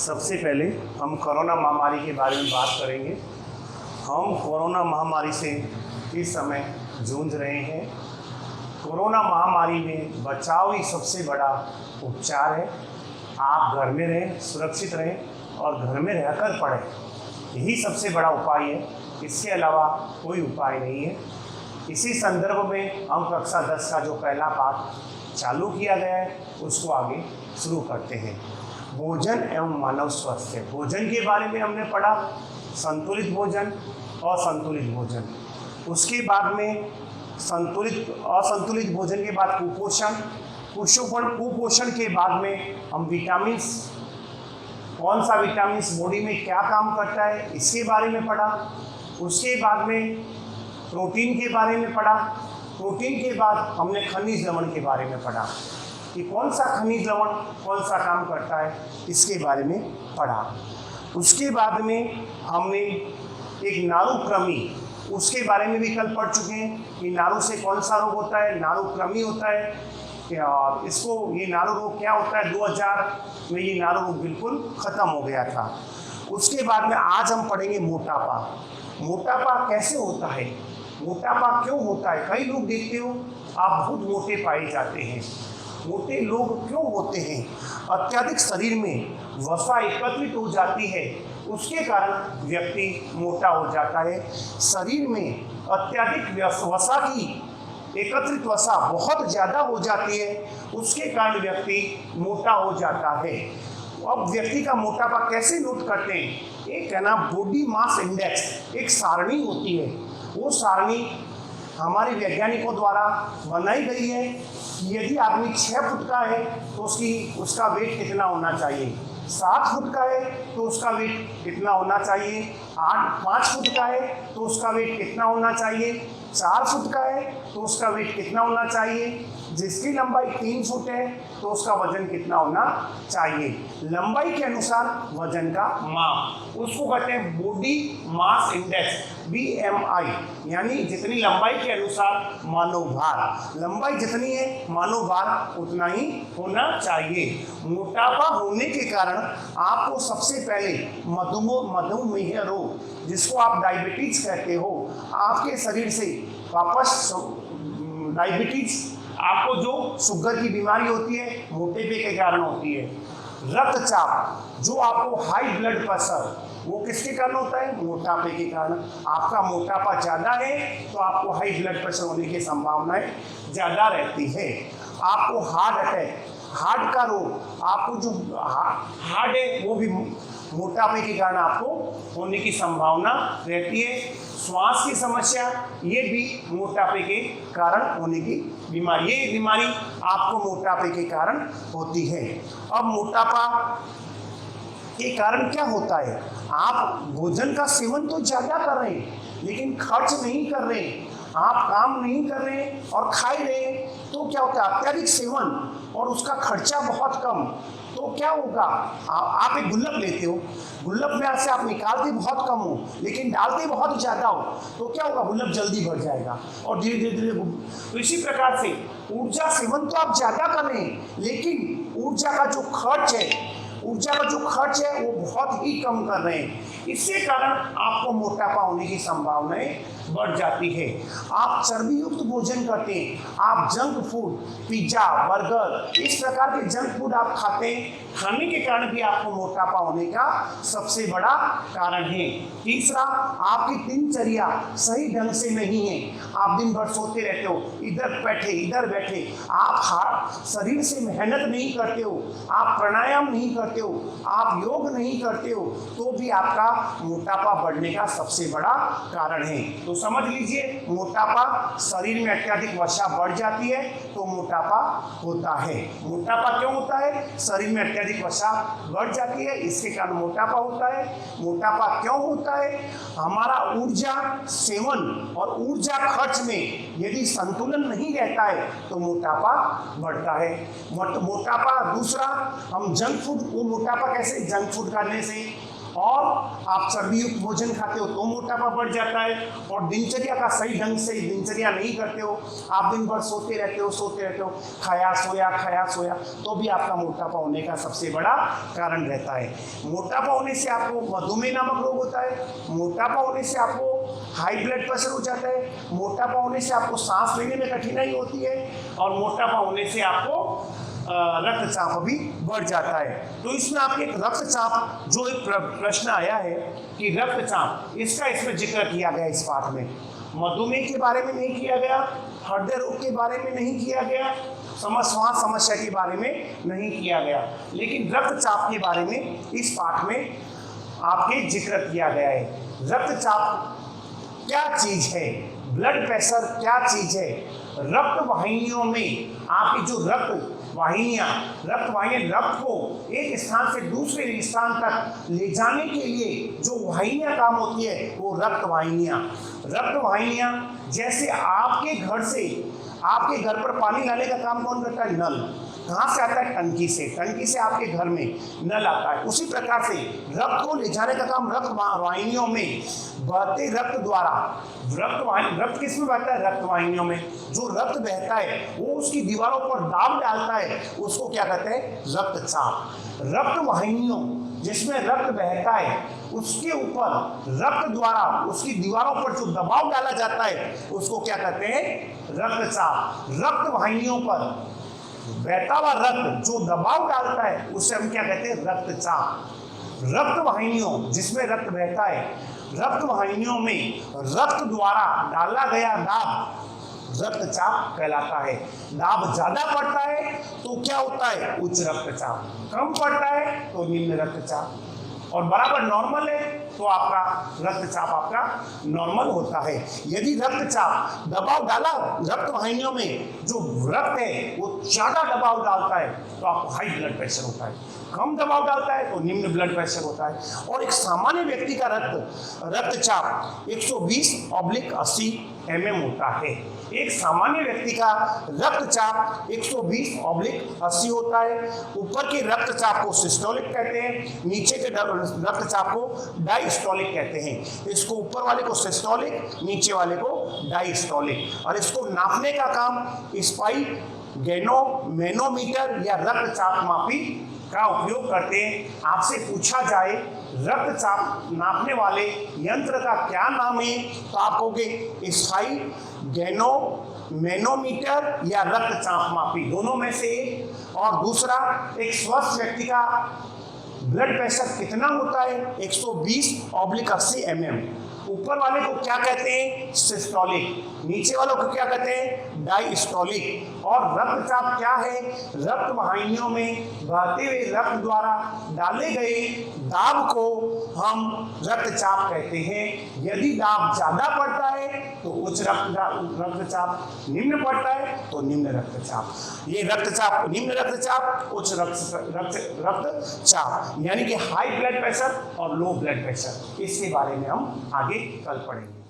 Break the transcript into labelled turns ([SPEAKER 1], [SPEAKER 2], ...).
[SPEAKER 1] सबसे पहले हम कोरोना महामारी के बारे में बात करेंगे। हम कोरोना महामारी से इस समय जूझ रहे हैं। कोरोना महामारी में बचाव ही सबसे बड़ा उपचार है। आप घर में रहें, सुरक्षित रहें और घर में रहकर पढ़ें, यही सबसे बड़ा उपाय है। इसके अलावा कोई उपाय नहीं है। इसी संदर्भ में हम कक्षा 10 का जो पहला पाठ चालू किया गया है उसको आगे शुरू करते हैं। भोजन एवं मानव स्वास्थ्य। भोजन के बारे में हमने पढ़ा, संतुलित भोजन, असंतुलित भोजन। उसके बाद में असंतुलित भोजन के बाद कुपोषण, कुपोषण के बाद में हम विटामिन्स, कौन सा विटामिन्स बॉडी में क्या काम करता है इसके बारे में पढ़ा। उसके बाद में प्रोटीन के बारे में पढ़ा। प्रोटीन के बाद हमने खनिज लवण के बारे में पढ़ा कि कौन सा खनिज लवण कौन सा काम करता है, इसके बारे में पढ़ा। उसके बाद में हमने एक नाड़ुक्रमी, उसके बारे में भी कल पढ़ चुके हैं कि नाड़ु से कौन सा रोग होता है, नाड़ुक्रमी होता है। और इसको ये नाड़ु रोग क्या होता है, 2000 में ये नाड़ु रोग बिल्कुल ख़त्म हो गया था। उसके बाद में आज हम पढ़ेंगे मोटापा। मोटापा कैसे होता है, मोटापा क्यों होता है। कई लोग देखते हो आप बहुत मोटे पाए जाते हैं। मोटे लोग क्यों होते हैं? अत्यधिक शरीर में वसा एकत्रित हो जाती है, उसके कारण व्यक्ति मोटा हो जाता है। शरीर में अत्यधिक वसा की एकत्रित वसा बहुत ज़्यादा हो जाती है, उसके कारण व्यक्ति मोटा हो जाता है। अब व्यक्ति का मोटापा कैसे नोट करते हैं? एक है ना बॉडी मास इंडेक्स, एक सारणी होती है। वो सारणी हमारे वैज्ञानिकों द्वारा बनाई गई है कि यदि आदमी 6 फुट का है तो उसका वेट कितना होना चाहिए, 7 फुट का है तो उसका वेट कितना होना चाहिए, 5 फुट का है तो उसका वेट कितना होना चाहिए, 4 फुट का है तो उसका वेट कितना होना चाहिए, जिसकी लंबाई 3 फुट है तो उसका वजन कितना होना चाहिए। लंबाई के अनुसार वजन का माप, उसको कहते हैं बॉडी मास इंडेक्स, BMI, यानी जितनी लंबाई के अनुसार मानव भार। लंबाई जितनी है मानव भार उतना ही होना चाहिए। मोटापा होने के कारण आपको सबसे पहले मधुमेह रोग, जिसको आप डायबिटीज कहते हो, आपके शरीर से वापस डायबिटीज, आपको जो शुगर की बीमारी होती है मोटापे के कारण होती है। रक्तचाप, जो आपको हाई ब्लड प्रेशर, वो किसके कारण होता है? मोटापे के कारण। आपका मोटापा ज़्यादा है तो आपको हाई ब्लड प्रेशर होने की संभावनाएं ज़्यादा रहती है। आपको हार्ट अटैक, हार्ट का रोग, आपको जो हार्ट है वो भी मोटापे के कारण आपको होने की संभावना रहती है। श्वास की समस्या, ये भी मोटापे के कारण होने की बीमारी, ये बीमारी आपको मोटापे के कारण होती है। अब मोटापा के कारण क्या होता है? आप भोजन का सेवन तो ज़्यादा कर रहे हैं लेकिन खर्च नहीं कर रहे हैं, आप काम नहीं कर रहे हैं और खा ही रहे हैं, तो क्या होता है? अत्यधिक सेवन और उसका खर्चा बहुत कम, तो क्या होगा? आप एक गुल्लक लेते हो, गुल्लक में से आप निकालते बहुत कम हो लेकिन डालते बहुत ज़्यादा हो, तो क्या होगा? गुल्लक जल्दी भर जाएगा और धीरे धीरे। तो इसी प्रकार से ऊर्जा सेवन तो आप ज़्यादा कर रहे हैं लेकिन ऊर्जा का जो खर्च है वो बहुत ही कम कर रहे हैं। इसके कारण आपको मोटापा होने की संभावनाएं बढ़ जाती है। आप चर्बी युक्त भोजन करते हैं, आप जंक फूड, पिज्जा, बर्गर, इस प्रकार के जंक फूड आप खाते हैं, खाने के कारण भी आपको मोटापा होने का सबसे बड़ा कारण है। तीसरा, आपकी दिनचर्या सही ढंग से नहीं है। आप दिन भर सोते रहते हो, इधर बैठे, आप शरीर से मेहनत नहीं करते हो, आप प्राणायाम नहीं करते हो, आप योग नहीं करते हो, तो भी आपका मोटापा बढ़ने का सबसे बड़ा कारण है। तो समझ लीजिए, मोटापा शरीर में अत्यधिक वसा बढ़ जाती है तो मोटापा होता है। मोटापा क्यों होता है? शरीर में अत्यधिक वसा बढ़ जाती है, इसके कारण मोटापा होता है। मोटापा क्यों होता है? हमारा ऊर्जा सेवन और ऊर्जा खर्च में यदि संतुलन नहीं रहता है तो मोटापा बढ़ता है। मोटापा दूसरा, हम जंक फूड, वो मोटापा कैसे? जंक फूड खाने से और आप चर्बी युक्त भोजन खाते हो तो मोटापा बढ़ जाता है, और दिनचर्या का सही ढंग से दिनचर्या नहीं करते हो, आप दिन भर सोते रहते हो, खाया सोया, तो भी आपका मोटापा होने का सबसे बड़ा कारण रहता है। मोटापा होने से आपको मधुमेह नामक रोग होता है, मोटापा होने से आपको हाई ब्लड प्रेशर हो जाता है, मोटापा होने से आपको सांस लेने में कठिनाई होती है, और मोटापा होने से आपको रक्तचाप भी बढ़ जाता है। तो इसमें आपके रक्तचाप जो एक प्रश्न आया है कि रक्तचाप, इसका इसमें जिक्र किया गया इस पाठ में। मधुमेह के बारे में नहीं किया गया, हृदय रोग के बारे में नहीं किया गया, श्वास समस्या के बारे में नहीं किया गया, लेकिन रक्तचाप के बारे में इस पाठ में आपके जिक्र किया गया है। रक्तचाप क्या चीज है, ब्लड प्रेशर क्या चीज है। रक्त वाहिनियों में आपकी जो रक्त वाहिनियां रक्त को एक स्थान से दूसरे स्थान तक ले जाने के लिए जो वाहिनियां काम होती है वो रक्त वाहिनियां जैसे आपके घर पर पानी लाने का काम कौन करता है? नल। कहाँ से आता है? टंकी से आपके घर में नल आता है। उसी प्रकार से रक्त को ले जाने का काम रक्त वाहिनियों में बहते रक्त द्वारा, रक्त किस में बहता है? रक्त वाहिनियों में। जो रक्त बहता है वो उसकी दीवारों पर दाब डालता है, उसको क्या कहते हैं? रक्तचाप। रक्त वाहिनियों जिसमें रक्त बहता है उसके ऊपर रक्त द्वारा उसकी दीवारों पर जो दबाव डाला जाता है उसको क्या कहते हैं? रक्तचाप। रक्त वाहिनियों पर बहता हुआ रक्त जो दबाव डालता है उसे हम क्या कहते हैं? रक्तचाप। रक्त वाहिनियों जिसमें रक्त बहता है, रक्त वाहिनियों में रक्त द्वारा डाला गया दाब रक्तचाप कहलाता है। दाब ज्यादा पड़ता है तो क्या होता है? उच्च रक्तचाप। कम पड़ता है तो निम्न रक्तचाप, और बराबर नॉर्मल है तो आपका रक्तचाप आपका नॉर्मल होता है। यदि रक्तचाप दबाव डाला, रक्त वाहिनियों में जो रक्त है वो ज्यादा दबाव डालता है तो आपको हाई ब्लड प्रेशर होता है, कम दबाव डालता है तो निम्न ब्लड प्रेशर होता है। और एक सामान्य व्यक्ति का रक्तचाप 120/80 mm होता है। एक सामान्य व्यक्ति का रक्तचाप 120/80 होता है। ऊपर के रक्तचाप को सिस्टोलिक कहते हैं, नीचे के रक्तचाप को डायस्टोलिक कहते हैं। इसको ऊपर वाले को सिस्टोलिक, नीचे वाले को डायस्टोलिक। और इसको नापने का काम मैनोमीटर या रक्तचाप मापी का उपयोग करते हैं। आपसे पूछा जाए रक्तचाप नापने वाले यंत्र का क्या नाम है तो आप कहोगे स्थायी मैनोमीटर या रक्तचाप मापी, दोनों में से एक। और दूसरा, एक स्वस्थ व्यक्ति का ब्लड प्रेशर कितना होता है? 120/80 mm। ऊपर वाले को क्या कहते हैं? सिस्टोलिक। नीचे वालों को क्या कहते हैं? डायस्टोलिक। और रक्तचाप क्या है? रक्त वाहिनियों में बहते हुए रक्त द्वारा डाले गए दाब को हम रक्तचाप कहते हैं। यदि दाब ज्यादा पड़ता है तो उच्च रक्तचाप, निम्न पड़ता है तो निम्न रक्तचाप। ये रक्तचाप, निम्न रक्तचाप, उच्च रक्तचाप, यानी कि हाई ब्लड प्रेशर और लो ब्लड प्रेशर। इसके बारे में हम आगे कल पढ़ेंगे।